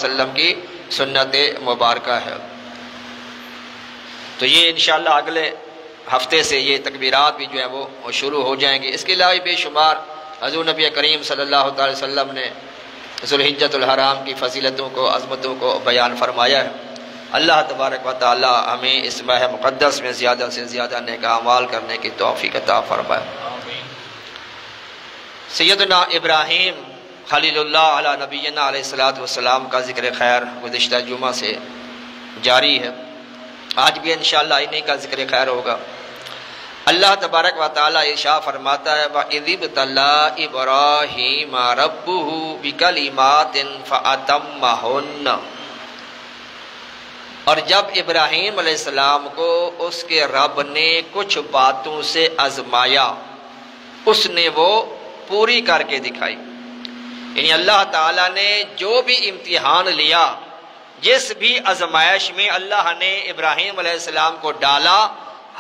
وسلم کی سنت مبارکہ ہے۔ تو یہ انشاءاللہ اگلے ہفتے سے یہ تکبیرات بھی جو ہے وہ شروع ہو جائیں گے۔ اس کے علاوہ بے شمار حضور نبی کریم صلی اللہ علیہ وسلم نے ذوالحجۃ الحرام کی فضیلتوں کو، عظمتوں کو بیان فرمایا ہے۔ اللہ تبارک و تعالی ہمیں اس ماہ مقدس میں زیادہ سے زیادہ نیک اعمال کرنے کی توفیق عطا فرمائے۔ سیدنا ابراہیم خلیل اللہ علی نبینا علیہ السلام کا ذکر خیر گزشتہ جمعہ سے جاری ہے، آج بھی انشاءاللہ انہی کا ذکر خیر ہوگا۔ اللہ تبارک و تعالی ارشاد فرماتا ہے وَإِذِ ابْتَلَىٰ إِبْرَاهِيمَ رَبُّهُ بِكَلِمَاتٍ فَأَتَمَّهُنَّ، اور جب ابراہیم علیہ السلام کو اس کے رب نے کچھ باتوں سے آزمایا، اس نے وہ پوری کر کے دکھائی۔ یعنی اللہ تعالیٰ نے جو بھی امتحان لیا، جس بھی آزمائش میں اللہ نے ابراہیم علیہ السلام کو ڈالا،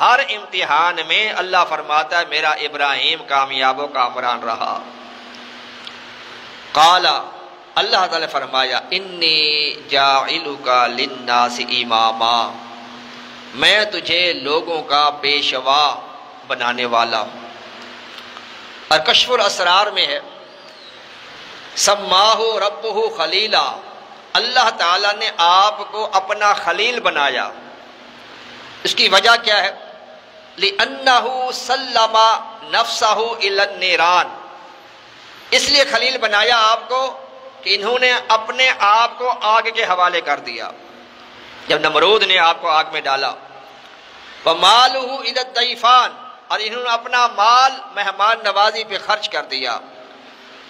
ہر امتحان میں اللہ فرماتا ہے میرا ابراہیم کامیاب و کامران رہا۔ قال، اللہ تعالیٰ فرمایا انی جاعلک للناس اماما، میں تجھے لوگوں کا پیشوا بنانے والا ہوں۔ اور کشف الاسرار میں ہے سماہ ربہ خلیلا، اللہ تعالیٰ نے آپ کو اپنا خلیل بنایا۔ اس کی وجہ کیا ہے؟ لِأَنَّهُ سَلَّمَ نَفْسَهُ إِلَى النِّيرَانِ، اس لیے خلیل بنایا آپ کو کہ انہوں نے اپنے آپ کو آگ کے حوالے کر دیا جب نمرود نے آپ کو آگ میں ڈالا۔ وَمَالُهُ إِلَى الضَّيْفَانِ، اور انہوں نے اپنا مال مہمان نوازی پہ خرچ کر دیا۔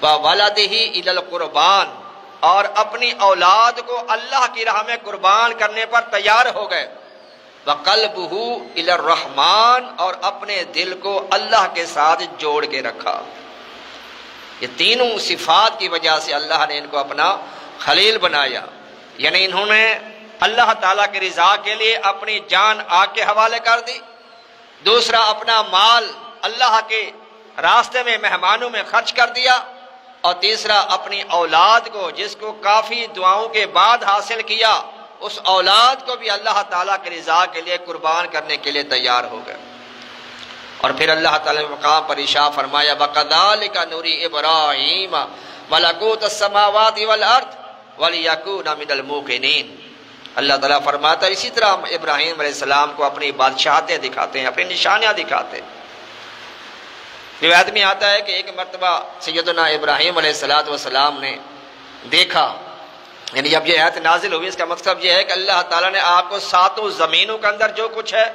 وَوَلَدِهِ إِلَى الْقُرْبَانِ، اور اپنی اولاد کو اللہ کی راہ میں قربان کرنے پر تیار ہو گئے۔ وَقَلْبُهُ إِلَى الرَّحْمَانِ، اور اپنے دل کو اللہ کے ساتھ جوڑ کے رکھا۔ یہ تینوں صفات کی وجہ سے اللہ نے ان کو اپنا خلیل بنایا، یعنی انہوں نے اللہ تعالیٰ کی رضا کے لیے اپنی جان آگ کے حوالے کر دی، دوسرا اپنا مال اللہ کے راستے میں مہمانوں میں خرچ کر دیا، اور تیسرا اپنی اولاد کو جس کو کافی دعاؤں کے بعد حاصل کیا، اس اولاد کو بھی اللہ تعالیٰ کی رضا کے لیے قربان کرنے کے لیے تیار ہو گئے۔ اور پھر اللہ تعالیٰ نے مقام پر ارشاد فرمایا وَكَذَلِكَ نُرِي إِبْرَاهِيمَ مَلَكُوتَ السَّمَاوَاتِ وَالْأَرْضِ وَلِيَكُونَ مِنَ الْمُوقِنِينَ، اللہ تعالیٰ فرماتا ہے اسی طرح ابراہیم علیہ السلام کو اپنی بادشاہتیں دکھاتے ہیں، اپنی نشانیاں دکھاتے ہیں۔ روایت میں آتا ہے کہ ایک مرتبہ سیدنا ابراہیم علیہ السلام نے دیکھا، یعنی جب یہ آیت نازل ہوئی اس کا مقصد یہ ہے کہ اللہ تعالیٰ نے آپ کو ساتوں زمینوں کے اندر جو کچھ ہے،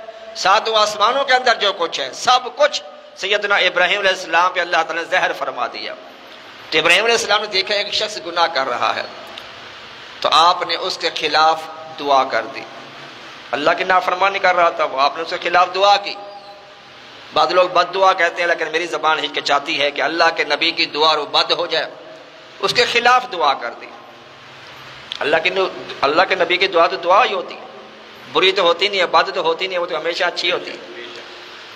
ساتوں آسمانوں کے اندر جو کچھ ہے، سب کچھ سیدنا ابراہیم علیہ السلام پہ اللہ تعالیٰ نے زہر فرما دیا۔ تو ابراہیم علیہ السلام نے دیکھا ایک شخص گناہ کر رہا ہے، تو آپ نے اس کے خلاف دعا کر دی۔ اللہ کی نافرمانی کر رہا تھا وہ، آپ نے اس کے خلاف دعا کی۔ بعض لوگ بد دعا کہتے ہیں، لیکن میری زبان ہچکچاتی ہے کہ اللہ کے نبی کی دعا رو بد ہو جائے، اس کے خلاف دعا کر دی۔ اللہ کے نبی کی دعا تو دعا ہی ہوتی ہے، بری تو ہوتی نہیں ہے، بد تو ہوتی نہیں ہے، وہ تو ہمیشہ اچھی ہوتی ہے۔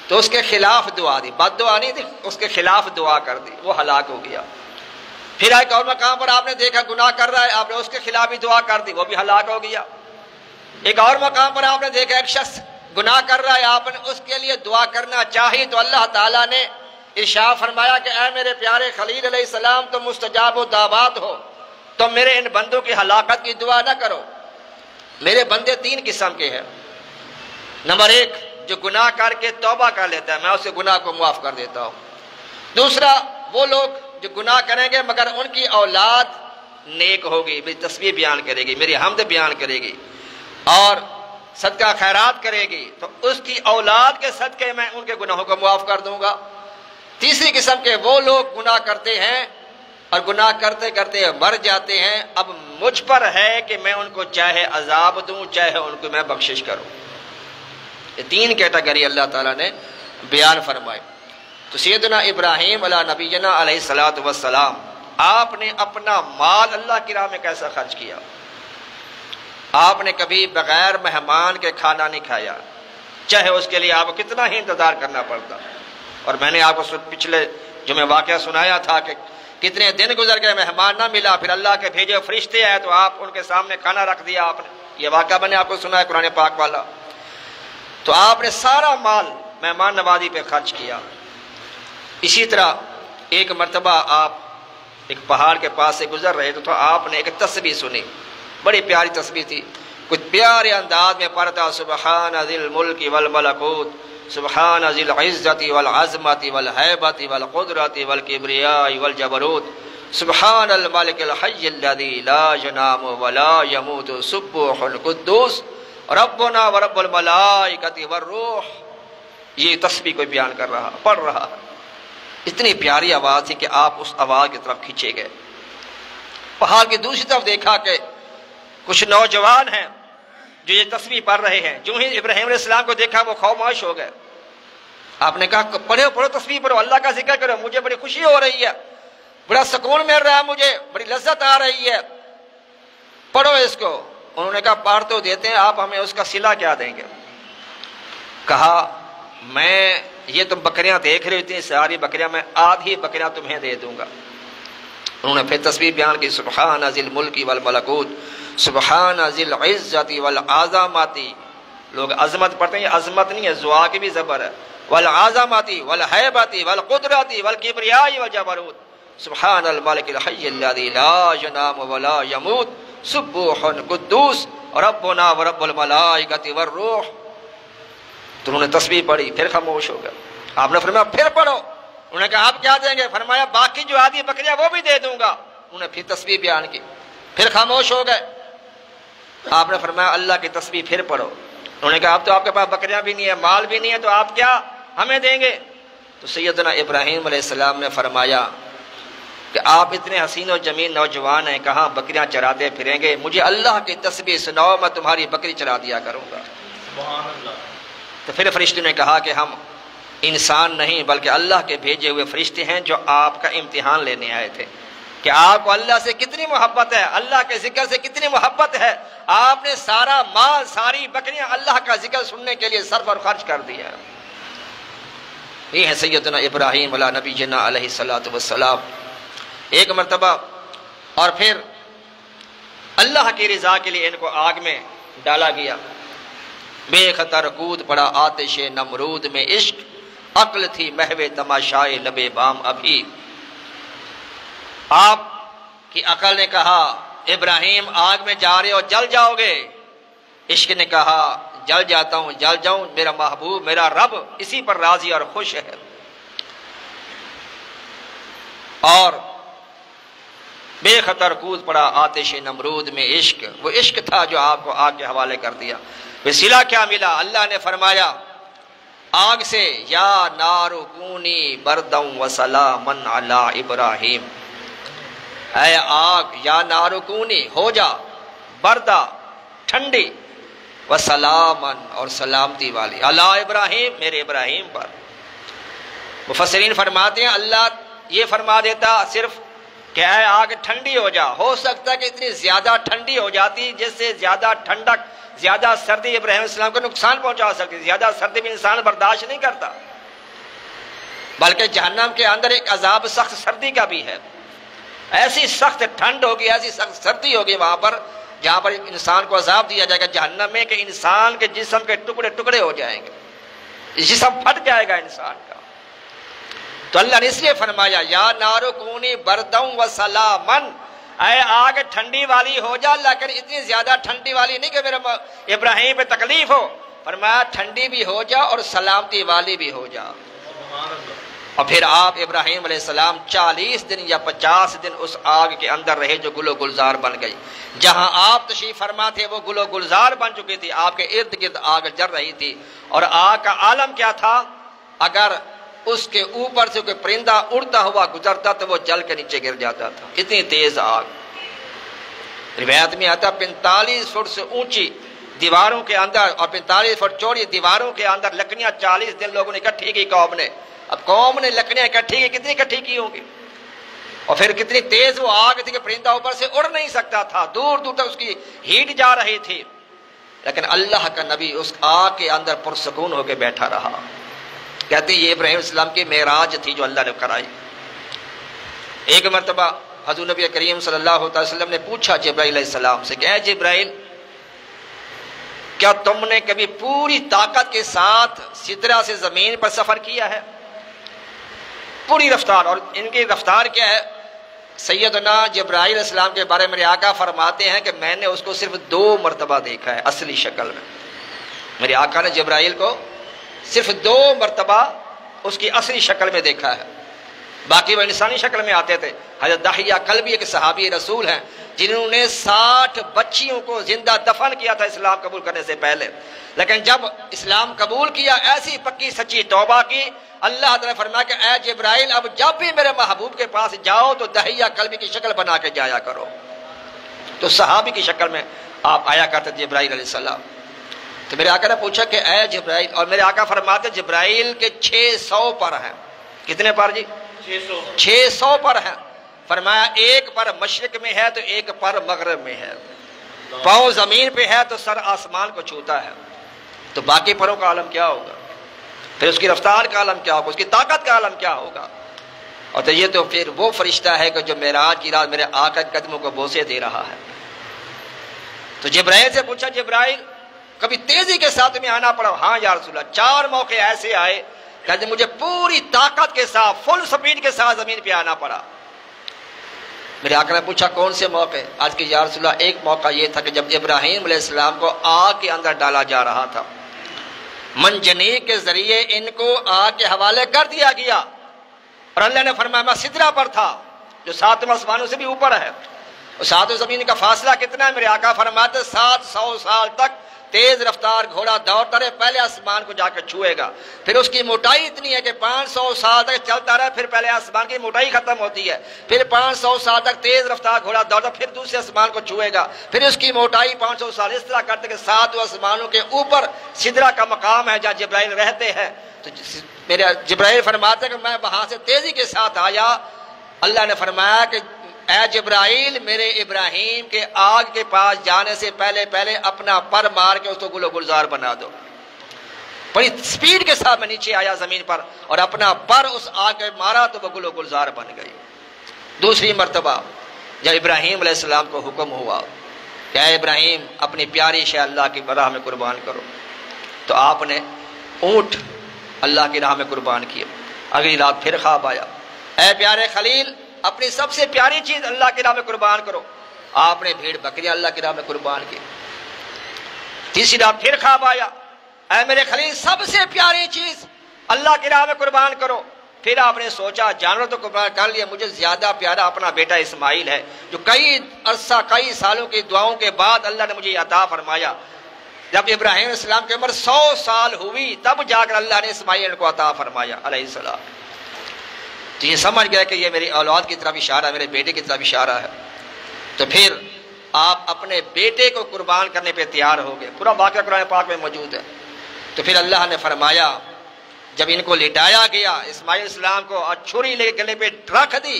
تو اس کے خلاف دعا دی، بد دعا نہیں دی، اس کے خلاف دعا کر دی، وہ ہلاک ہو گیا۔ پھر ایک اور مقام پر آپ نے دیکھا گناہ کر رہا ہے، آپ نے اس کے خلاف بھی دعا کر دی، وہ بھی ہلاک ہو گیا۔ ایک اور مقام پر آپ نے دیکھا ایک شخص گناہ کر رہا ہے، آپ نے اس کے لیے دعا کرنا چاہی، تو اللہ تعالیٰ نے ارشاد فرمایا کہ اے میرے پیارے خلیل علیہ السلام تم مستجاب و دعوات ہو، تم میرے ان بندوں کی ہلاکت کی دعا نہ کرو۔ میرے بندے تین قسم کے ہیں، نمبر ایک جو گناہ کر کے توبہ کر لیتا ہے، میں اس کے گناہ کو معاف کر دیتا ہوں۔ دوسرا وہ لوگ جو گناہ کریں گے مگر ان کی اولاد نیک ہوگی، میری تسبیح بیان کرے گی، میری حمد بیان کرے گی اور صدقہ خیرات کرے گی، تو اس کی اولاد کے صدقے میں ان کے گناہوں کو معاف کر دوں گا۔ تیسری قسم کے وہ لوگ گناہ کرتے ہیں اور گناہ کرتے کرتے مر جاتے ہیں، اب مجھ پر ہے کہ میں ان کو چاہے عذاب دوں چاہے ان کو میں بخشش کروں۔ یہ تین کیٹیگری اللہ تعالیٰ نے بیان فرمائی۔ تو سیدنا ابراہیم علیہ نبینا علیہ السلام، آپ نے اپنا مال اللہ کی راہ میں کیسا خرچ کیا؟ آپ نے کبھی بغیر مہمان کے کھانا نہیں کھایا، چاہے اس کے لیے آپ کو کتنا ہی انتظار کرنا پڑتا۔ اور میں نے آپ کو پچھلے جو میں واقعہ سنایا تھا کہ کتنے دن گزر گئے مہمان نہ ملا، پھر اللہ کے بھیجے فرشتے آئے تو آپ ان کے سامنے کھانا رکھ دیا آپ نے. یہ واقعہ میں نے آپ کو سنا ہے قرآن پاک والا. تو آپ نے سارا مال مہمان نوازی پہ خرچ کیا. اسی طرح ایک مرتبہ آپ ایک پہاڑ کے پاس سے گزر رہے تو آپ نے ایک تسبیح سنی، بڑی پیاری تسبیح تھی. کچھ پیارے انداز میں پڑھتا سبحان ذی الملک والملکوت، سبحان ذی العزت والعظمت والہیبت والقدرت والکبریاء والجبروت، سبحان الملک الحی الذی لا ینام ولا یموت سبوح القدوس ربنا ورب الملائکۃ والروح. یہ تسبیح کوئی بیان کر رہا، پڑھ رہا. اتنی پیاری آواز تھی کہ آپ اس آواز کی طرف کھینچے گئے. پہاڑ کی دوسری طرف دیکھا کہ کچھ نوجوان ہیں جو یہ تسبیح پڑھ رہے ہیں. جو ہی ابراہیم علیہ السلام کو دیکھا وہ خاموش ہو گئے. آپ نے کہا پڑھو تسبیح پڑھو، اللہ کا ذکر کرو، مجھے بڑی خوشی ہو رہی ہے، بڑا سکون مل رہا ہے، مجھے بڑی لذت آ رہی ہے، پڑھو اس کو. انہوں نے کہا پڑھ تو دیتے ہیں، آپ ہمیں اس کا صلہ کیا دیں گے؟ کہا میں یہ تم بکریاں دیکھ رہی تھی ساری بکریاں، میں آدھی بکریاں تمہیں دے دوں گا. انہوں نے پھر تسبیح بیان کی سبحان ذی الملک والملکوت، سبحان ذی العزت والعظمت. لوگ عظمت پڑھتے ہیں، یہ عظمت نہیں ہے، زوا کی بھی زبر ہے. والعظمت والہیبت والقدرت والکبریاء والجبروت، سبحان الملک الحی الذی لا ینام ولا یموت سبوح قدوس ربنا ورب الملائکۃ والروح. تو انہوں نے تسبیح پڑھی، پھر خاموش ہو گئے. آپ نے فرمایا پھر پڑھو. انہوں نے کہا آپ کیا دیں گے؟ فرمایا باقی جو آدھی بکریاں وہ بھی دے دوں گا. انہوں نے پھر تسبیح بیان کی، پھر خاموش ہو گئے. آپ نے فرمایا اللہ کی تسبیح پھر پڑھو. انہوں نے کہا اب تو آپ کے پاس بکریاں بھی نہیں ہے، مال بھی نہیں ہے، تو آپ کیا ہمیں دیں گے؟ تو سیدنا ابراہیم علیہ السلام نے فرمایا کہ آپ اتنے حسین و جمیل نوجوان ہیں، کہاں بکریاں چراتے پھریں گے، مجھے اللہ کی تسبیح سناؤ، میں تمہاری بکری چرا دیا کروں گا. سبحان اللہ. تو پھر فرشتے نے کہا کہ ہم انسان نہیں بلکہ اللہ کے بھیجے ہوئے فرشتے ہیں جو آپ کا امتحان لینے آئے تھے کہ آپ کو اللہ سے کتنی محبت ہے، اللہ کے ذکر سے کتنی محبت ہے. آپ نے سارا مال، ساری بکریاں اللہ کا ذکر سننے کے لیے صرف اور خرچ کر دیا. یہ ہے سیدنا ابراہیم علیہ نبی جنا علیہ الصلوۃ والسلام. ایک مرتبہ اور پھر اللہ کی رضا کے لیے ان کو آگ میں ڈالا گیا. بے خطر کود پڑا آتش نمرود میں عشق، عقل تھی محو تماشائے لبے بام ابھی. آپ کی عقل نے کہا ابراہیم آگ میں جا رہے ہو، جل جاؤ گے. عشق نے کہا جل جاتا ہوں، جل جاؤں، میرا محبوب میرا رب اسی پر راضی اور خوش ہے. اور بے خطر کود پڑا آتش نمرود میں عشق، وہ عشق تھا جو آپ کو آگ کے حوالے کر دیا. وسیلہ کیا ملا؟ اللہ نے فرمایا آگ سے یا نار کونی برداً وسلاما علی ابراہیم، اے آگ یا نار کونی ہو جا بردا ٹھنڈی، وسلاما اور سلامتی والی، علی ابراہیم میرے ابراہیم پر. مفسرین فرماتے ہیں اللہ یہ فرما دیتا صرف کہ اے آگ ٹھنڈی ہو جا، ہو سکتا ہے کہ اتنی زیادہ ٹھنڈی ہو جاتی جس سے زیادہ ٹھنڈک، زیادہ سردی ابراہیم علیہ السلام کو نقصان پہنچا سکتی. زیادہ سردی بھی انسان برداشت نہیں کرتا، بلکہ جہنم کے اندر ایک عذاب سخت سردی کا بھی ہے. ایسی سخت ٹھنڈ ہوگی، ایسی سخت سردی ہوگی وہاں پر جہاں پر انسان کو عذاب دیا جائے گا جہنم میں کہ انسان کے جسم کے ٹکڑے ٹکڑے ہو جائیں گے، جسم پھٹ جائے گا انسان کا. تو اللہ نے اس لیے فرمایا یا نارو کونی برداً وسلاما، اے آگ ٹھنڈی والی ہو جا، لیکن اتنی زیادہ ٹھنڈی والی نہیں کہ میرے ابراہیم پہ تکلیف ہو. فرمایا ٹھنڈی بھی ہو جا اور سلامتی والی بھی ہو جا. اور پھر آپ ابراہیم علیہ السلام 40 دن یا 50 دن اس آگ کے اندر رہے جو گل و گلزار بن گئی. جہاں آپ تشریف فرما تھے وہ گل و گلزار بن چکی تھی، آپ کے ارد گرد آگ جل رہی تھی. اور آگ کا عالم کیا تھا؟ اگر اس کے اوپر سے کوئی پرندہ اڑتا ہوا گزرتا تو وہ جل کے نیچے گر جاتا تھا، اتنی تیز آگ. روایت میں آتا 45 فٹ سے اونچی دیواروں کے اندر اور 45 فٹ چوڑی دیواروں کے اندر لکڑیاں 40 دن لوگوں نے اکٹھی کی قوم نے. اب قوم نے لکڑیاں اکٹھی کی، کتنی اکٹھی کی ہوں گی؟ اور پھر کتنی تیز وہ آگ تھی کہ پرندہ اوپر سے اڑ نہیں سکتا تھا، دور دور تک اس کی ہیٹ جا رہی تھی. لیکن اللہ کا نبی اس آگ کے اندر پرسکون ہو کے بیٹھا رہا. کہتے ہیں یہ ابراہیم السلام کی معراج تھی جو اللہ نے کرائی. ایک مرتبہ حضور نبی کریم صلی اللہ علیہ وسلم نے پوچھا جبرائیل علیہ السلام سے کہ اے جبرائیل، کیا تم نے کبھی پوری طاقت کے ساتھ سدرہ سے زمین پر سفر کیا ہے؟ پوری رفتار. اور ان کی رفتار کیا ہے؟ سیدنا جبرائیل علیہ السلام کے بارے میں میرے آقا فرماتے ہیں کہ میں نے اس کو صرف 2 مرتبہ دیکھا ہے اصلی شکل میں. میرے آقا نے جبرائیل کو صرف 2 مرتبہ اس کی اصلی شکل میں دیکھا ہے، باقی وہ انسانی شکل میں آتے تھے. حضرت دحیہ کلبی ایک صحابی رسول ہیں جنہوں نے 60 بچیوں کو زندہ دفن کیا تھا اسلام قبول کرنے سے پہلے، لیکن جب اسلام قبول کیا ایسی پکی سچی توبہ کی، اللہ تعالیٰ نے فرمایا کہ اے جبرائیل اب جب بھی میرے محبوب کے پاس جاؤ تو دحیہ کلبی کی شکل بنا کے جایا کرو. تو صحابی کی شکل میں آپ آیا کرتے تھے جبرائیل علیہ السلام. تو میرے آقا نے پوچھا کہ اے جبرائیل، اور میرے آقا فرماتے جبرائیل کے 600 پر ہیں. کتنے پر جی؟ 600 پر ہیں. فرمایا ایک پر مشرق میں ہے تو ایک پر مغرب میں ہے، پاؤں زمین پہ ہے تو سر آسمان کو چھوتا ہے. تو باقی پروں کا عالم کیا ہوگا؟ پھر اس کی رفتار کا عالم کیا ہوگا؟ اس کی طاقت کا عالم کیا ہوگا؟ اور تو یہ تو پھر وہ فرشتہ ہے کہ جو معراج کی رات میرے آقا کے قدموں کو بوسے دے رہا ہے. تو جبرائیل سے پوچھا جبرائیل کبھی تیزی کے ساتھ میں آنا پڑا؟ ہاں یا رسول اللہ، 4 موقع ایسے آئے کہ مجھے پوری طاقت کے ساتھ فل سپیڈ کے ساتھ زمین پہ آنا پڑا. میرے آقا نے پوچھا کون سے موقع؟ آج کی یا رسول اللہ ایک موقع یہ تھا کہ جب ابراہیم علیہ السلام کو آگ کے اندر ڈالا جا رہا تھا، منجنیق کے ذریعے ان کو آگ کے حوالے کر دیا گیا، اور اللہ نے فرمایا میں سدرہ پر تھا جو 7 آسمانوں سے بھی اوپر ہے. اور 7 زمین کا فاصلہ کتنا ہے؟ میرے آقا فرماتے 700 سال تک تیز رفتار گھوڑا دوڑتا رہے، پہلے آسمان کو جا کے چھوئے گا. پھر اس کی موٹائی اتنی ہے کہ 500 سال تک چلتا رہے، پھر پہلے آسمان کی موٹائی ختم ہوتی ہے، پھر 500 سال تک تیز رفتار گھوڑا دوڑتا، پھر دوسرے آسمان کو چھوئے گا، پھر اس کی موٹائی 500 سال. اس طرح کرتے کہ 7 آسمانوں کے اوپر سدرہ کا مقام ہے جہاں جبرائیل رہتے ہیں. تو میرے جبرائیل فرماتے ہیں کہ میں وہاں سے تیزی کے ساتھ آیا. اللہ نے فرمایا کہ اے جبرائیل میرے ابراہیم کے آگ کے پاس جانے سے پہلے اپنا پر مار کے اس کو گل و گلزار بنا دو. بڑی سپیڈ کے ساتھ میں نیچے آیا زمین پر اور اپنا پر اس آگ کے مارا تو وہ گل و گلزار بن گئی. دوسری مرتبہ جب ابراہیم علیہ السلام کو حکم ہوا کہ اے ابراہیم اپنی پیاری شے اللہ کی راہ میں قربان کرو، تو آپ نے اونٹ اللہ کی راہ میں قربان کیے. اگلی رات پھر خواب آیا، اے پیارے خلیل اپنی سب سے پیاری چیز اللہ کی راہ میں قربان کرو. آپ نے بھیڑ بکریاں اللہ کی راہ میں قربان کی. تیسری رات پھر خواب آیا، اے میرے خلیل سب سے پیاری چیز اللہ کی راہ میں قربان کرو. پھر آپ نے سوچا جانور تو قربان کر لیا، مجھے زیادہ پیارا اپنا بیٹا اسماعیل ہے جو کئی سالوں کی دعاؤں کے بعد اللہ نے مجھے عطا فرمایا. جب ابراہیم علیہ السلام کی عمر 100 سال ہوئی تب جا کر اللہ نے اسماعیل کو عطا فرمایا علیہ السلام. تو یہ سمجھ گیا کہ یہ میری اولاد کی طرف اشارہ ہے، میرے بیٹے کی طرف اشارہ ہے. تو پھر آپ اپنے بیٹے کو قربان کرنے پہ تیار ہو گئے. پورا واقعہ قرآن پاک میں موجود ہے. تو پھر اللہ نے فرمایا جب ان کو لٹایا گیا اسماعیل السلام کو اور چھری لے کے گلے پہ رکھ دی،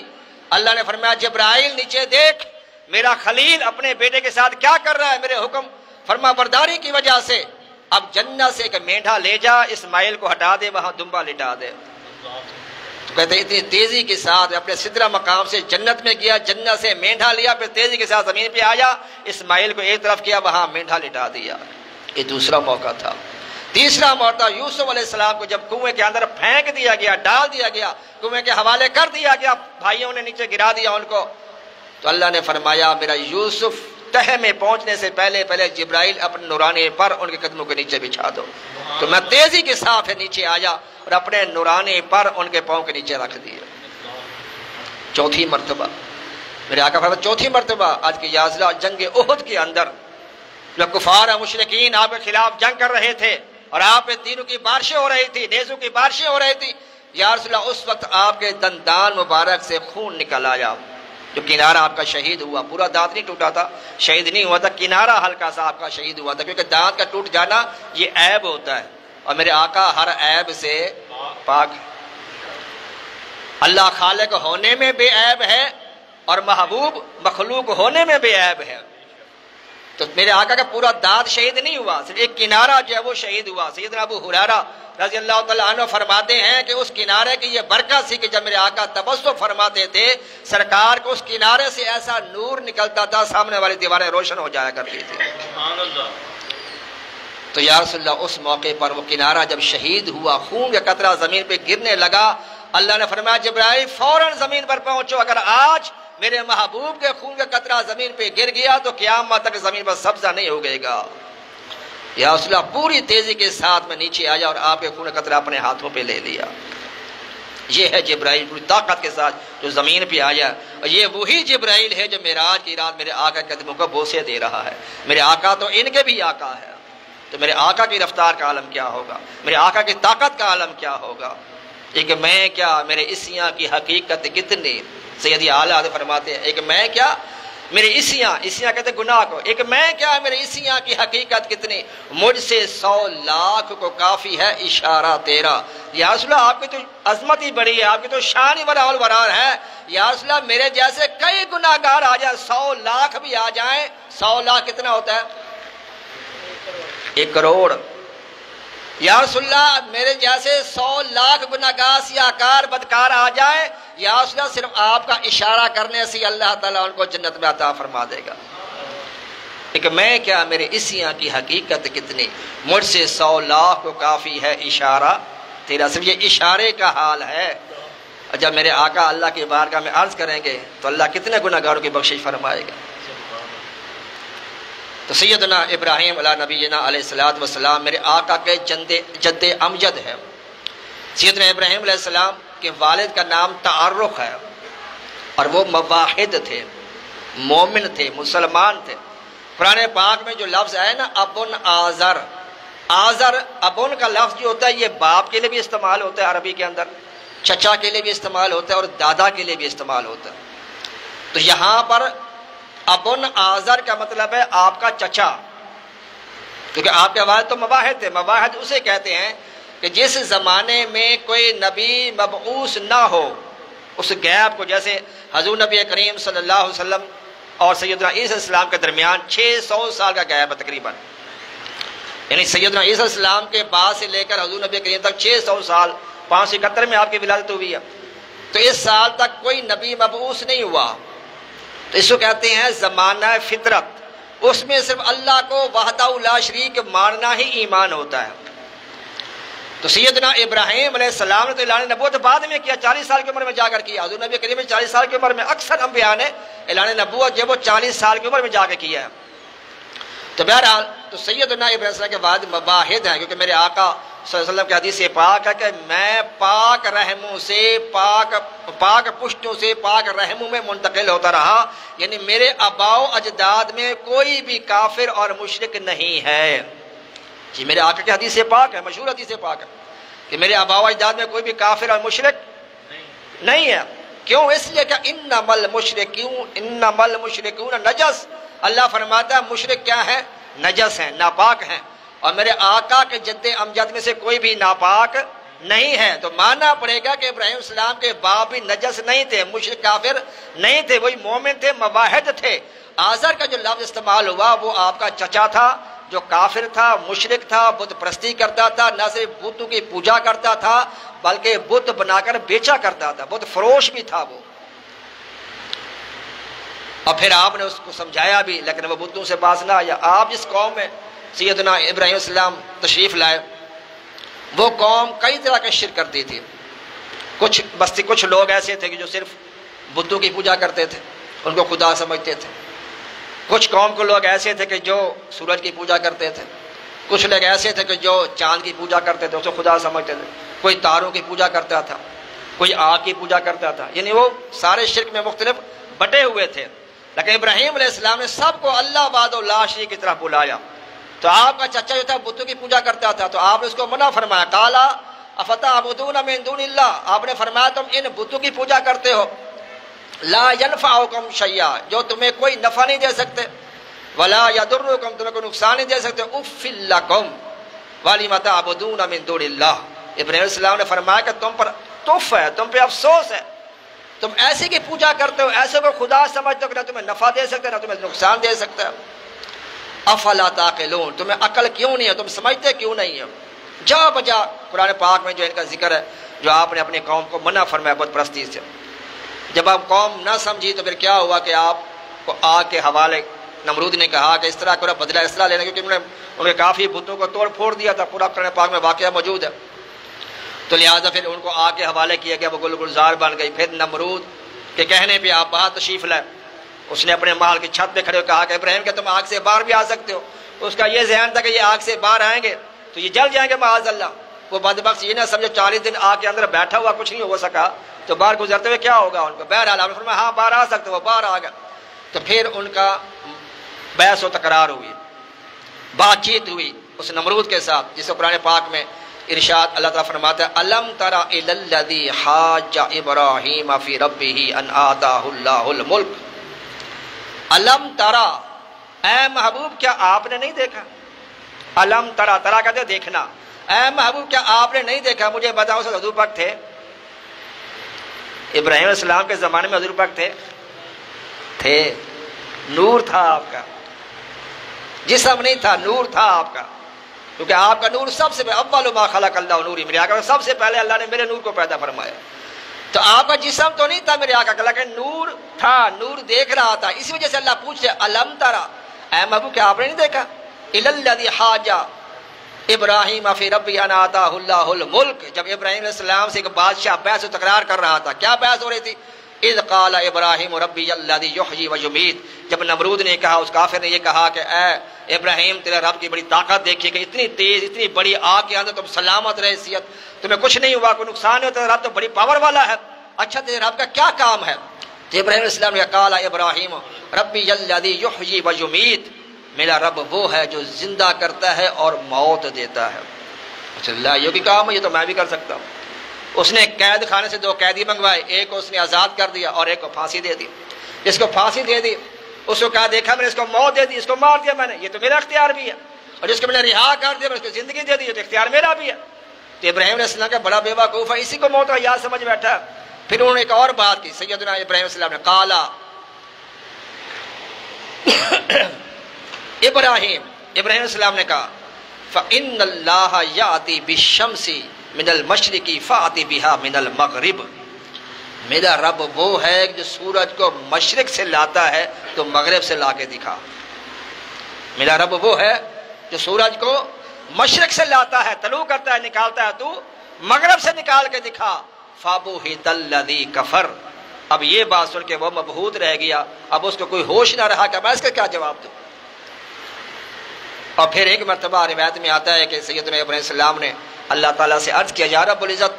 اللہ نے فرمایا جبرائیل نیچے دیکھ میرا خلیل اپنے بیٹے کے ساتھ کیا کر رہا ہے. میرے حکم فرما برداری کی وجہ سے اب جنت سے ایک مینڈھا لے جا، اسماعیل کو ہٹا دے، وہاں دمبا لٹا دے. تو کہتے ہیں اتنی تیزی کے ساتھ اپنے سدرہ مقام سے جنت میں گیا، جنت سے مینڈھا لیا، پھر تیزی کے ساتھ زمین پہ آیا، اسماعیل کو ایک طرف کیا، وہاں مینڈھا لٹا دیا. یہ دوسرا موقع تھا. تیسرا موقع یوسف علیہ السلام کو جب کنویں کے اندر پھینک دیا گیا، ڈال دیا گیا، کنویں کے حوالے کر دیا گیا، بھائیوں نے نیچے گرا دیا ان کو. تو اللہ نے فرمایا میرا یوسف تہہ میں پہنچنے سے پہلے جبرائیل اپنے نورانی پر ان کے قدموں کے نیچے بچھا دو. تو میں تیزی کے ساتھ نیچے آیا اور اپنے نورانی پر ان کے پاؤں کے نیچے رکھ دیے. چوتھی مرتبہ میرے آقا فرمایا چوتھی مرتبہ آج کی یازلہ جنگ احد کے اندر جب کفار اور مشرکین آپ کے خلاف جنگ کر رہے تھے اور آپ پہ تینوں کی بارشیں ہو رہی تھی، نیزوں کی بارشیں ہو رہی تھی، یا رسول اللہ اس وقت آپ کے دندان مبارک سے خون نکل آیا. جو کنارہ آپ کا شہید ہوا، پورا دانت نہیں ٹوٹا تھا، شہید نہیں ہوا تھا، کنارہ ہلکا سا آپ کا شہید ہوا تھا، کیونکہ دانت کا ٹوٹ جانا یہ عیب ہوتا ہے اور میرے آقا ہر عیب سے پاک. اللہ خالق ہونے میں بے عیب ہے اور محبوب مخلوق ہونے میں بے عیب ہے. تو میرے آقا کا پورا دانت شہید نہیں ہوا، صرف ایک کنارہ جو ہے وہ شہید ہوا۔ سیدنا ابو ہریرہ رضی اللہ تعالیٰ عنہ فرماتے ہیں کہ اس کنارے کی یہ برکت سی کہ جب میرے آقا تبسم فرماتے تھے سرکار کو اس کنارے سے ایسا نور نکلتا تھا سامنے والی دیواریں روشن ہو جایا کرتی تھی۔ سبحان اللہ۔ تو یا رسول اللہ اس موقع پر وہ کنارہ جب شہید ہوا، خون کا قطرہ زمین پہ گرنے لگا، اللہ نے فرمایا جبرائیل فوراً زمین پر پہنچو، اگر آج میرے محبوب کے خون کا قطرہ زمین پہ گر گیا تو قیامت تک زمین پر سبزہ نہیں ہوگے گا۔ یا رسول اللہ پوری تیزی کے ساتھ میں نیچے آیا اور آپ کے خون کا قطرہ اپنے ہاتھوں پہ لے لیا۔ یہ ہے جبرائیل پوری طاقت کے ساتھ جو زمین پہ آیا، اور یہ وہی جبرائیل ہے جو معراج کی رات میرے آقا کے قدموں کو بوسے دے رہا ہے۔ میرے آقا تو ان کے بھی آقا ہے، تو میرے آقا کی رفتار کا عالم کیا ہوگا، میرے آقا کی طاقت کا عالم کیا ہوگا۔ ایک میں کیا میرے عیسیاں کی حقیقت کتنی، سیدی اعلیٰ حضرت فرماتے ہیں ایک میں کیا میرے عیسیاں کہتے ہیں گناہ کو، ایک میں کیا میرے عیسیاں کی حقیقت کتنی، مجھ سے 100 لاکھ کو کافی ہے اشارہ تیرا۔ یا رسول اللہ آپ کی تو عظمت ہی بڑی ہے، آپ کی تو شان ہی بڑا الورار ہے، یا رسول اللہ میرے جیسے کئی گناہگار آ جائیں، 100 لاکھ بھی آ جائیں، 100 لاکھ کتنا ہوتا ہے 1 کروڑ۔ یا رسول اللہ میرے جیسے 100 لاکھ گناہگار سیاہکار بدکار آ جائیں، یا رسول اللہ صرف آپ کا اشارہ کرنے سے اللہ تعالیٰ ان کو جنت میں عطا فرما دے گا۔ ایک میں کیا میرے عیسیاں کی حقیقت کتنی، مجھ سے 100 لاکھ کو کافی ہے اشارہ تیرا۔ صرف یہ اشارے کا حال ہے، جب میرے آقا اللہ کی بارگاہ میں عرض کریں گے تو اللہ کتنے گناہگاروں کی بخشش فرمائے گا۔ تو سیدنا ابراہیم علیہ نبینا علیہ الصلوۃ والسلام میرے آقا کے جد امجد ہے۔ سیدنا ابراہیم علیہ السلام کے والد کا نام تعرق ہے، اور وہ مواحد تھے، مومن تھے، مسلمان تھے۔ قرآن پاک میں جو لفظ ہے نا ابن آزر، آزر ابن کا لفظ جو ہوتا ہے یہ باپ کے لیے بھی استعمال ہوتا ہے عربی کے اندر، چچا کے لیے بھی استعمال ہوتا ہے اور دادا کے لیے بھی استعمال ہوتا ہے۔ تو یہاں پر ابن آزر کا مطلب ہے آپ کا چچا، کیونکہ آپ کے والد تو مواحد تھے۔ مواحد اسے کہتے ہیں کہ جس زمانے میں کوئی نبی مبعوث نہ ہو، اس گیپ کو، جیسے حضور نبی کریم صلی اللہ علیہ وسلم اور سیدنا عیسیٰ علیہ السلام کے درمیان 600 سال کا گیپ ہے تقریباً، یعنی سیدنا عیسیٰ علیہ السلام کے بعد سے لے کر حضور نبی کریم تک 600 سال، 571 میں آپ کی ولادت ہوئی ہے، تو اس سال تک کوئی نبی مبعوث نہیں ہوا۔ تو اس کو کہتے ہیں زمانہ فطرت، اس میں صرف اللہ کو وحدہ لا شریک ماننا ہی ایمان ہوتا ہے۔ تو سیدنا ابراہیم علیہ السلام نے تو اعلان نبوت بعد میں کیا، 40 سال کی عمر میں جا کر کیا۔ حضور نبی کریم نے 40 سال کی عمر میں، اکثر انبیاء نے اعلان نبوت جب وہ 40 سال کی عمر میں جا کے کیا ہے۔ تو بہرحال تو سیدنا ابراہیم علیہ السلام کے بعد مواحد ہیں، کیونکہ میرے آقا صلی اللہ علیہ وسلم کی حدیث پاک ہے کہ میں پاک رحموں سے، پاک پشتوں سے پاک رحموں میں منتقل ہوتا رہا، یعنی میرے آباء و اجداد میں کوئی بھی کافر اور مشرک نہیں ہے۔ یہ میرے آقا کی حدیث پاک ہے، مشہور حدیث پاک ہے کہ میرے آباء و اجداد میں کوئی بھی کافر اور مشرک نہیں ہے۔ کیوں؟ اس لیے کہ انما المشرکون نجس، اللہ فرماتا ہے مشرک کیا ہے؟ نجس ہیں، ناپاک ہیں، اور میرے آقا کے جد امجد میں سے کوئی بھی ناپاک نہیں ہے۔ تو ماننا پڑے گا کہ ابراہیم السلام کے باپ بھی نجس نہیں تھے، مشرک کافر نہیں تھے، وہی مومن تھے، مواحد تھے۔ آزر کا جو لفظ استعمال ہوا وہ آپ کا چچا تھا جو کافر تھا، مشرک تھا، بت پرستی کرتا تھا، نہ صرف بتوں کی پوجا کرتا تھا بلکہ بت بنا کر بیچا کرتا تھا، بت فروش بھی تھا وہ۔ اور پھر آپ نے اس کو سمجھایا بھی، لیکن وہ بتوں سے باز نہ آیا۔ آپ جس قوم میں سیدنا ابراہیم السلام تشریف لائے وہ قوم کئی طرح کے شرک کرتی تھی۔ کچھ لوگ ایسے تھے کہ جو صرف بتوں کی پوجا کرتے تھے، ان کو خدا سمجھتے تھے۔ کچھ قوم کے لوگ ایسے تھے کہ جو سورج کی پوجا کرتے تھے۔ کچھ لوگ ایسے تھے کہ جو چاند کی پوجا کرتے تھے، اسے خدا سمجھتے تھے۔ کوئی تاروں کی پوجا کرتا تھا، کوئی آگ کی پوجا کرتا تھا، یعنی وہ سارے شرک میں مختلف بٹے ہوئے تھے۔ لیکن ابراہیم علیہ السلام نے سب کو اللہ وحدہ لا شریک کی طرف بلایا۔ تو آپ کا چچا جو تھا بتوں کی پوجا کرتا تھا، تو آپ نے اس کو منع فرمایا، قالا افتعبدون من دون اللہ، آپ نے فرمایا تم ان بتوں کی پوجا کرتے ہو، لا ینفعکم شیئا، جو تمہیں کوئی نفع نہیں دے سکتے، ولا یضرکم، تمہیں کوئی نقصان نہیں دے سکتے، اف لکم ولم تعبدون من دون اللہ۔ ابراہیم علیہ السلام نے فرمایا کہ تم پر تف ہے، تم پہ افسوس ہے، تم ایسے کی پوجا کرتے ہو، ایسے کو خدا سمجھتے ہو کہ نہ تمہیں نفع دے سکتے نہ تمہیں نقصان دے سکتا ہے۔ افلا تعقلون، تمہیں عقل کیوں نہیں ہے، تم سمجھتے کیوں نہیں ہو؟ جا بجا قرآن پاک میں جو ان کا ذکر ہے، جو آپ نے اپنی قوم کو منع فرمایا بت پرستی سے، جب آپ قوم نہ سمجھی تو پھر کیا ہوا کہ آپ کو آگ کے حوالے نمرود نے کہا کہ اس طرح کرو، بدلہ اس طرح لینا، کیونکہ انہوں نے ان کے کافی بتوں کو توڑ پھوڑ دیا تھا، پورا قرآن پاک میں واقعہ موجود ہے، تو لہٰذا پھر ان کو آگ کے حوالے کیا گیا، وہ گل گلزار بن گئی۔ پھر نمرود کے کہنے پہ آپ باہر تشریف لائے، اس نے اپنے محل کی چھت پہ کھڑے ہو کہا کہ ابراہیم کہ تم آگ سے باہر بھی آ سکتے ہو، اس کا یہ ذہن تھا کہ یہ آگ سے باہر آئیں گے تو یہ جل جائیں گے معاذ اللہ، وہ بدبخت یہ نہ سمجھو 40 دن آگ کے اندر بیٹھا ہوا کچھ نہیں ہو سکا تو باہر گزرتے ہوئے کیا ہوگا ان کو۔ بہرحال آپ نے فرمایا ہاں باہر آ سکتے، وہ باہر آ گیا، تو پھر ان کا بحث و تکرار ہوئی، بات چیت ہوئی اس نمرود کے ساتھ، جس کو قرآن پاک میں ارشاد اللہ تعالیٰ فرماتا ہے الم تر الی الذی حاج ابراہیم فی ربہ ان آتاہ اللہ الملک، الم ترا، اے محبوب کیا آپ نے نہیں دیکھا، الم ترا، ترا کہتے دیکھنا، اے محبوب کیا آپ نے نہیں دیکھا، مجھے بتاؤ سے حضور پاک تھے ابراہیم علیہ السلام کے زمانے میں، حضور پاک تھے نور تھا آپ کا، جسم نہیں تھا، نور تھا آپ کا، کیونکہ آپ کا نور سب سے اول ما خلق اللہ نوری، میرے آقا سب سے پہلے اللہ نے میرے نور کو پیدا فرمایا، تو آپ کا جسم تو نہیں تھا میرے آقا کا، لیکن نور تھا، نور دیکھ رہا تھا، اسی وجہ سے اللہ پوچھتے الم ترا، اے محبوب کیا آپ نے نہیں دیکھا، الی الذی حاج ابراہیم فی ربہ ان آتاہ اللہ الملک، جب ابراہیم علیہ السلام سے ایک بادشاہ بحث و تکرار کر رہا تھا، کیا بحث ہو رہی تھی، اذ قال ابراہیم ربی الذی یحیی و یمیت، جب نمرود نے کہا، اس کافر نے یہ کہا کہ اے ابراہیم تیرے رب کی بڑی طاقت دیکھیے کہ اتنی تیز اتنی بڑی آگ کے اندر تم سلامت رہے، حیثیت تمہیں کچھ نہیں ہوا، کوئی نقصان نہیں ہوا، تیرا رب تو بڑی پاور والا ہے، اچھا تیرے رب کا کیا کام ہے، تو ابراہیم علیہ السلام نے قال ابراہیم ربی الذی یحیی و یمیت، میرا رب وہ ہے جو زندہ کرتا ہے اور موت دیتا ہے۔ اچھا اللہ یہ بھی کام ہے، یہ تو میں بھی کر سکتا ہوں۔ اس نے قید خانے سے 2 قیدی منگوائے، ایک کو اس نے آزاد کر دیا اور ایک کو پھانسی دے دی، جس کو پھانسی دے دی اس کو کہا دیکھا میں نے اس کو موت دے دی، اس کو مار دیا میں نے، یہ تو میرا اختیار بھی ہے، اور جس کو میں نے رہا کر دیا میں نے اس کو زندگی دے دی، یہ تو اختیار میرا بھی ہے۔ تو ابراہیم علیہ السلام کا بڑا بے وقوف ہے، اسی کو موت کا یاد سمجھ بیٹھا۔ پھر انہوں نے ایک اور بات کی، سیدنا ابراہیم علیہ السلام نے قالا ابراہیم علیہ السلام نے کہا فَإِنَّ اللَّهَ يَأْتِي بِالشَّمْسِ مِنَ الْمَشْرِقِ فَأْتِ بِهَا مِنَ الْمَغْرِبِ، میرا رب وہ ہے جو سورج کو مشرق سے لاتا ہے تو مغرب سے لا کے دکھا، میرا رب وہ ہے جو سورج کو مشرق سے لاتا ہے، طلوع کرتا ہے، نکالتا ہے، تو مغرب سے نکال کے دکھا۔ فَبُهِتَ الَّذِي كَفَرَ، اب یہ بات سن کے وہ مبہوت رہ گیا، اب اس کو کوئی ہوش نہ رہا کہ میں اس کا کیا جواب دوں۔ اور پھر ایک مرتبہ روایت میں آتا ہے کہ سیدنا ابراہیم السلام نے اللہ تعالیٰ سے عرض کیا یا رب العزت،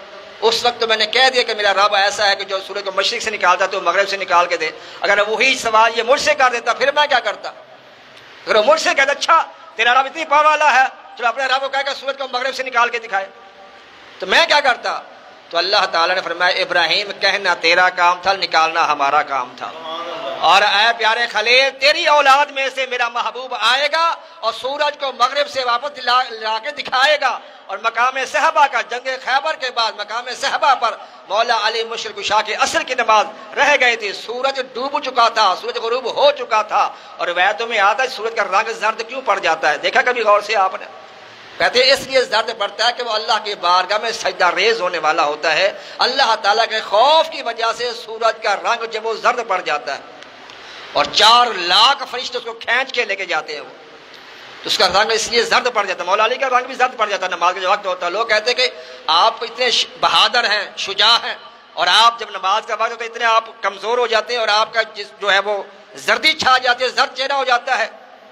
اس وقت تو میں نے کہہ دیا کہ میرا رب ایسا ہے کہ جو سورج کو مشرق سے نکالتا تو مغرب سے نکال کے دے، اگر وہی سوال یہ مجھ سے کر دیتا پھر میں کیا کرتا، اگر وہ مجھ سے کہتا اچھا تیرا رب اتنی پاور والا ہے چلو اپنے رب کو کہے کہ سورج کو مغرب سے نکال کے دکھائے، تو میں کیا کرتا؟ تو اللہ تعالیٰ نے فرمایا ابراہیم کہنا تیرا کام تھا، نکالنا ہمارا کام تھا، اور اے پیارے خلیل تیری اولاد میں سے میرا محبوب آئے گا اور سورج کو مغرب سے واپس لا کے دکھائے گا، اور مقام صحابہ کا جنگ خیبر کے بعد مقام صحابہ پر مولا علی مشرق شاہ کے عصر کی نماز رہ گئی تھی، سورج ڈوب چکا تھا، سورج غروب ہو چکا تھا، اور روایتوں میں آتا ہے سورج کا رنگ زرد کیوں پڑ جاتا ہے، دیکھا کبھی غور سے آپ نے؟ کہتے ہیں اس لیے زرد پڑتا ہے کہ وہ اللہ کی بارگاہ میں سجدہ ریز ہونے والا ہوتا ہے، اللہ تعالیٰ کے خوف کی وجہ سے سورج کا رنگ جب وہ زرد پڑ جاتا ہے اور 4 لاکھ فرشتے اس کو کھینچ کے لے کے جاتے ہیں، وہ تو اس کا رنگ اس لیے زرد پڑ جاتا ہے، مولا علی کا رنگ بھی زرد پڑ جاتا ہے نماز کا جو وقت ہوتا ہے۔ لوگ کہتے ہیں کہ آپ اتنے بہادر ہیں، شجاع ہیں، اور آپ جب نماز کا وقت ہوتا ہے اتنے آپ کمزور ہو جاتے ہیں اور آپ کا جو ہے وہ زردی چھا جاتی ہے، زرد چہرہ ہو جاتا ہے۔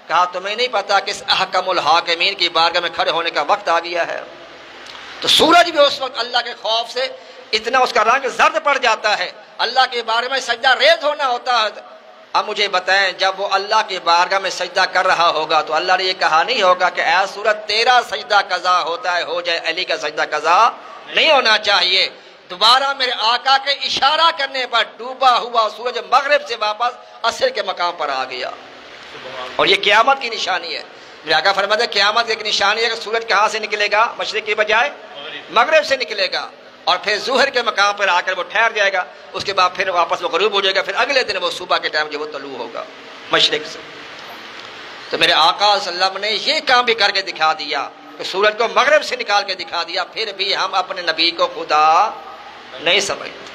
کہا تمہیں نہیں پتا کہ اس احکم الحاکمین کی بارگاہ میں کھڑے ہونے کا وقت آ گیا ہے؟ تو سورج بھی اس وقت اللہ کے خوف سے اتنا اس کا رنگ زرد پڑ جاتا ہے، اللہ کے بارگاہ میں سجدہ ریز ہونا ہوتا ہے۔ اب مجھے بتائیں جب وہ اللہ کی بارگاہ میں سجدہ کر رہا ہوگا تو اللہ نے یہ کہا نہیں ہوگا کہ اے سورج تیرا سجدہ قضا ہوتا ہے ہو جائے، علی کا سجدہ قضا نہیں ہونا چاہیے۔ دوبارہ میرے آقا کے اشارہ کرنے پر ڈوبا ہوا سورج مغرب سے واپس عصر کے مقام پر آ گیا، اور یہ قیامت کی نشانی ہے۔ میرے آقا فرماتے ہیں قیامت کی ایک نشانی ہے کہ سورج کہاں سے نکلے گا؟ مشرق کی بجائے مغرب سے نکلے گا، اور پھر ظہر کے مقام پر آ کر وہ ٹھہر جائے گا، اس کے بعد پھر واپس وہ غروب ہو جائے گا، پھر اگلے دن وہ صبح کے ٹائم جو وہ طلوع ہوگا مشرق سے۔ تو میرے آقا صلی اللہ علیہ وسلم نے یہ کام بھی کر کے دکھا دیا کہ سورج کو مغرب سے نکال کے دکھا دیا، پھر بھی ہم اپنے نبی کو خدا نہیں سمجھتے۔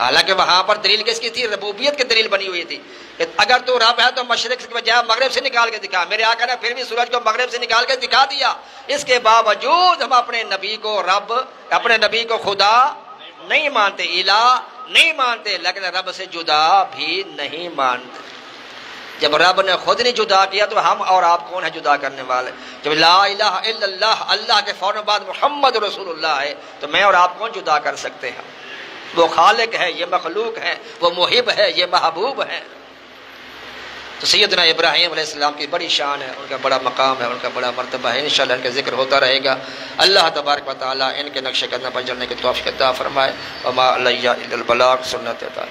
حالانکہ وہاں پر دلیل کس کی تھی؟ ربوبیت کی دلیل بنی ہوئی تھی کہ اگر تو رب ہے تو مشرق کے بجائے مغرب سے نکال کے دکھا۔ میرے آقا نے پھر بھی سورج کو مغرب سے نکال کے دکھا دیا، اس کے باوجود ہم اپنے نبی کو رب، اپنے نبی کو خدا نہیں مانتے، الہ نہیں مانتے، لیکن رب سے جدا بھی نہیں مانتے۔ جب رب نے خود نہیں جدا کیا تو ہم اور آپ کون ہیں جدا کرنے والے؟ جب لا الہ الا اللہ، اللہ کے فوراً بعد محمد رسول اللہ ہے، تو میں اور آپ کون جدا کر سکتے ہیں؟ وہ خالق ہے، یہ مخلوق ہے، وہ محب ہے، یہ محبوب ہے۔ تو سیدنا ابراہیم علیہ السلام کی بڑی شان ہے، ان کا بڑا مقام ہے، ان کا بڑا مرتبہ ہے، انشاءاللہ ان کا ذکر ہوتا رہے گا۔ اللہ تبارک و تعالیٰ ان کے نقش قدم پر چلنے کی توفیق عطا فرمائے۔ وما علیہ الا البلاغ، سنت عطا۔